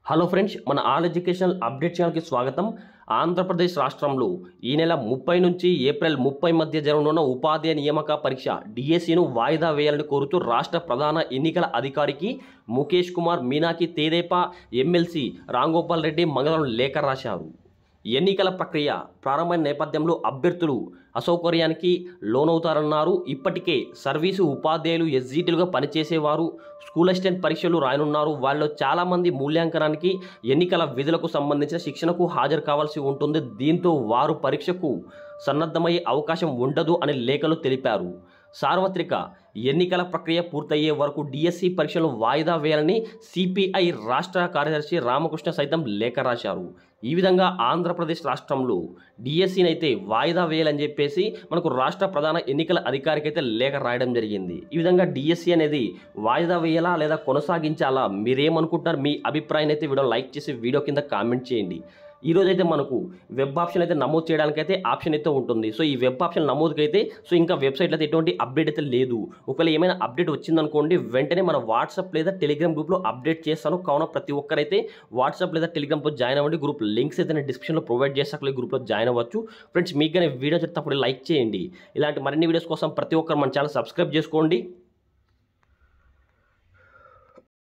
Hello friends, మన all educational update ఛానల్కి స్వాగతం. ఆంధ్రప్రదేశ్ రాష్ట్రంలో ఈ నెల 30 నుంచి ఏప్రిల్ 30 మధ్య జరగనున్న ఉపాధ్యాయ నియామక పరీక్ష డిఎస్సిను వాయిదా వేయాలని కోరుతూ రాష్ట్ర ప్రధాన ఎన్నికల అధికారికి ముఖేష్ కుమార్ మీనాకి తేదేపా ఎమ్మెల్సీ రాంగోపాల్ రెడ్డి మంగళవారం లేఖ రాశారు. ఎన్నికల ప్రక్రియ ప్రారంభమైన నేపథ్యంలో అభ్యర్థులు అసౌకర్యానికి లోనవుతారన్నారు. ఇప్పటికే సర్వీసు ఉపాధ్యాయులు ఎస్జిటీలుగా పనిచేసేవారు స్కూల్ అసిస్టెంట్ పరీక్షలు రాయనున్నారు. వాళ్ళు చాలామంది మూల్యాంకనానికి ఎన్నికల విధులకు సంబంధించిన శిక్షణకు హాజరు కావాల్సి ఉంటుంది. దీంతో వారు పరీక్షకు సన్నద్ధమయ్యే అవకాశం ఉండదు అని లేఖలు తెలిపారు. సార్వత్రిక ఎన్నికల ప్రక్రియ పూర్తయ్యే వరకు డిఎస్సి పరీక్షలు వాయిదా వేయాలని సిపిఐ రాష్ట్ర కార్యదర్శి రామకృష్ణ సైతం లేఖ రాశారు. ఈ విధంగా ఆంధ్రప్రదేశ్ రాష్ట్రంలో డిఎస్సిని అయితే వాయిదా వేయాలని చెప్పేసి మనకు రాష్ట్ర ప్రధాన ఎన్నికల అధికారికి అయితే లేఖ రాయడం జరిగింది. ఈ విధంగా డిఎస్సి అనేది వాయిదా వేయాలా లేదా కొనసాగించాలా, మీరేమనుకుంటున్నారు? మీ అభిప్రాయాన్ని అయితే వీడియో లైక్ చేసి వీడియో కింద కామెంట్ చేయండి. ఈరోజైతే మనకు వెబ్ ఆప్షన్ అయితే నమోదు చేయడానికైతే ఆప్షన్ అయితే ఉంటుంది. సో ఈ వెబ్ ఆప్షన్ నమోదుకైతే ఇంకా వెబ్సైట్లో అయితే ఎటువంటి అప్డేట్ అయితే లేదు. ఒకవేళ ఏమైనా అప్డేట్ వచ్చిందనుకోండి, వెంటనే మన వాట్సాప్ లేదా టెలిగ్రామ్ గ్రూప్లో అప్డేట్ చేస్తాను. కావున ప్రతి ఒక్కరైతే వాట్సాప్ లేదా టెలిగ్రామ్లో జాయిన్ అవ్వండి. గ్రూప్ లింక్స్ అయితే నేను డిస్క్రిప్షన్లో ప్రొవైడ్ చేస్తాను, గ్రూప్లో జాయిన్ అవ్వచ్చు. ఫ్రెండ్స్, మీకు కానీ వీడియో చెప్తే లైక్ చేయండి. ఇలాంటి మరిన్ని వీడియోస్ కోసం ప్రతి ఒక్కరు మన ఛానల్ సబ్స్క్రైబ్ చేసుకోండి.